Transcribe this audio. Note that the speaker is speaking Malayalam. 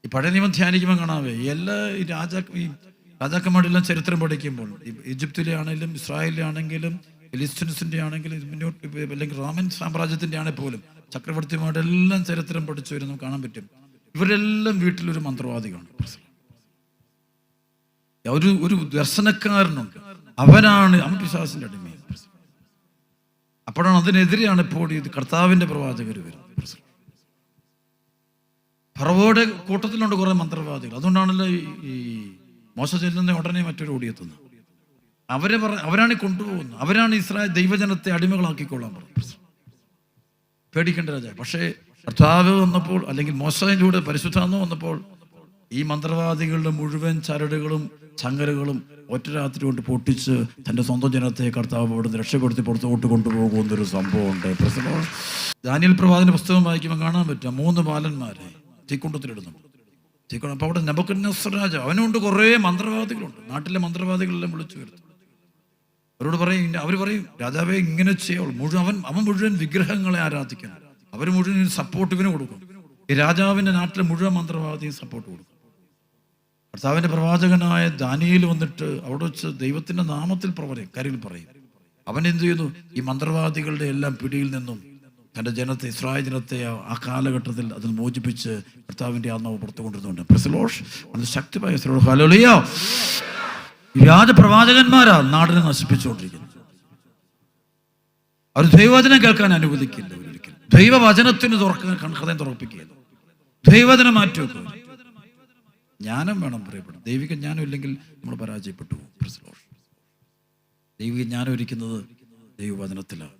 ഈ പഴയ നിയമം ധ്യാനിക്കുമ്പോൾ കാണാവേ ഈ രാജാക്കന്മാരെല്ലാം ചരിത്രം പഠിക്കുമ്പോൾ ഈജിപ്തിലെ ആണെങ്കിലും ഇസ്രായേലിലെ ആണെങ്കിലും ഫിലിസ്തീൻസിന്റെ ആണെങ്കിലും മുന്നോട്ട് അല്ലെങ്കിൽ റോമൻ സാമ്രാജ്യത്തിന്റെ ആണെങ്കിൽ പോലും ചക്രവർത്തിമാരുടെ എല്ലാം ചരിത്രം പഠിച്ചു വരും നമുക്ക് കാണാൻ പറ്റും. ഇവരെല്ലാം വീട്ടിലൊരു മന്ത്രവാദികളാണ്. ഒരു ദർശനക്കാരനുണ്ട്, അവൻ പിശാചിന്റെ അടിമയാണ്. അപ്പോഴാണ് അതിനെതിരെയാണ് ഇപ്പോൾ ഇത് കർത്താവിന്റെ പ്രവാചകർ വരുന്നത്. ഫറവോയുടെ കൂട്ടത്തിലുണ്ട് കുറെ മന്ത്രവാദികൾ. അതുകൊണ്ടാണല്ലോ ഈ മോശ ചെല്ലുന്ന ഉടനെ മറ്റൊരു ഓടിയെത്തുന്നത്. അവരാണ് കൊണ്ടുപോകുന്നത്, അവരാണ് ഇസ്രായേൽ ദൈവജനത്തെ അടിമകളാക്കിക്കൊള്ളാൻ പറഞ്ഞത്. പേടിക്കേണ്ട രാജ. പക്ഷേ കർത്താവ് വന്നപ്പോൾ, അല്ലെങ്കിൽ മോശയിലൂടെ പരിശുദ്ധാത്മാവ് വന്നപ്പോൾ, ഈ മന്ത്രവാദികളുടെ മുഴുവൻ ചരടുകളും ചങ്ങലകളും ഒറ്റ രാത്രി കൊണ്ട് പൊട്ടിച്ച് തൻ്റെ സ്വന്തം ജനത്തെ കർത്താവ് അവിടുന്ന് രക്ഷപ്പെടുത്തി പുറത്തോട്ട് കൊണ്ടുപോകുന്നൊരു സംഭവമുണ്ട്. ദാനിയേൽ പ്രവാചകന്റെ പുസ്തകം വായിക്കുമ്പോൾ കാണാൻ പറ്റും 3 ബാലന്മാരെ തീക്കുണ്ടത്തിലിടുന്നു. അപ്പോൾ അവിടെ നെബൂഖദ്നേസർ രാജാവ്, അവനുണ്ട് കുറേ മന്ത്രവാദികളുണ്ട്. നാട്ടിലെ മന്ത്രവാദികളെല്ലാം വിളിച്ചു വരുത്തും. അവർ പറയും രാജാവേ ഇങ്ങനെ ചെയ്യുള്ളൂ. അവൻ മുഴുവൻ വിഗ്രഹങ്ങളെ ആരാധിക്കണം. അവർ മുഴുവൻ സപ്പോർട്ട് ഇവന് കൊടുക്കും. ഈ രാജാവിന്റെ നാട്ടിലെ മുഴുവൻ മന്ത്രവാദിയും സപ്പോർട്ട് കൊടുക്കും. കർത്താവിന്റെ പ്രവാചകനായ ദാനിയേൽ വന്നിട്ട് അവിടെ വെച്ച് ദൈവത്തിന്റെ നാമത്തിൽ കാര്യങ്ങൾ പറയും. അവൻ എന്ത് ചെയ്യുന്നു? ഈ മന്ത്രവാദികളുടെ എല്ലാം പിടിയിൽ നിന്നും തൻ്റെ ജനത്തെ, ഇസ്രായേൽ ജനത്തെ ആ കാലഘട്ടത്തിൽ അതിൽ മോചിപ്പിച്ച് കർത്താവിന്റെ ആത്മാവ് പുറത്തു കൊണ്ടിരുന്നുണ്ട്. ശക്തിമായ വ്യാജപ്രവാചകന്മാരാ നാടിനെ നശിപ്പിച്ചുകൊണ്ടിരിക്കുന്നത്. അവർ ദൈവവചനം കേൾക്കാൻ അനുവദിക്കില്ല. ഒരിക്കലും ദൈവവചനത്തിന് ഹൃദയം തുറപ്പിക്കുകയില്ല. ദൈവവചനം മാറ്റിവെക്കുക. ജ്ഞാനം വേണം പ്രിയപ്പെട്ട. ദൈവിക ജ്ഞാനം ഇല്ലെങ്കിൽ നമ്മൾ പരാജയപ്പെട്ടു. ദൈവിക ജ്ഞാനം ഇരിക്കുന്നത് ദൈവവചനത്തിലാണ്.